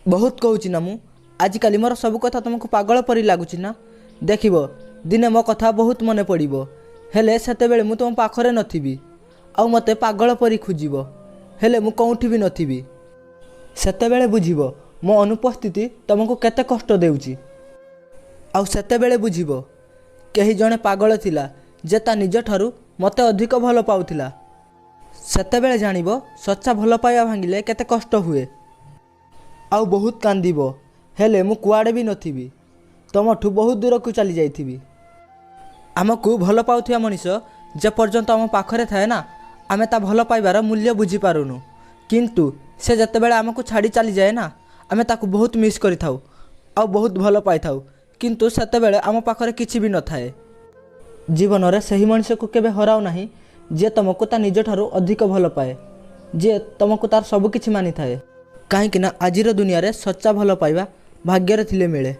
बहुत कहूँ ना मु आजिकल मोर सब कथा तुमको पागल परी लगुच ना। देखिब दिने मो कथा बहुत मन पड़ो हेले सेतेबेले मु तुम पाखरे नथिबी आउ मते पागल परी खोजिब हेले मु कौठी भी नथिबी। सेतेबेले बुझिब मो अनुपस्थिति तुमको केते कष्ट देउची। आउ सेतेबेले बुझिब कहीं जड़े पागल थिला जे ता निज ठारू मते अधिक भल पाउथिला। सेतेबेले जानिब सच्चा भल पाइबा भांगिले केते कष्ट हुए। आउ बहुत कांदिब हेले मु कुआड़े भी नथिबी तुमठू बहुत दूर को चली जाइथिबी। आमको भल पाउथिया मनीष जे पर्यंत आम पाखरे थाए ना आमे ता भल पाइबार मूल्य बुझी पारुनु। किंतु से जतेबेले आमको छाड़ी चली जाए ना आमे ताकू बहुत मिस करि थाउ आउ बहुत भल पाइ थाउ। किंतु सेतेबेले आम पाखरे किछि भी न थाए। जीवन रे सही मनीष को केबे हराओ नाही जे तुमको ता निज ठारू अधिक भल पाए, जे तुमको तार सब किछि मानि थाए। कहीं ना आजिर दुनिया रे सच्चा भल पाइबा भाग्य रे थिले मिले।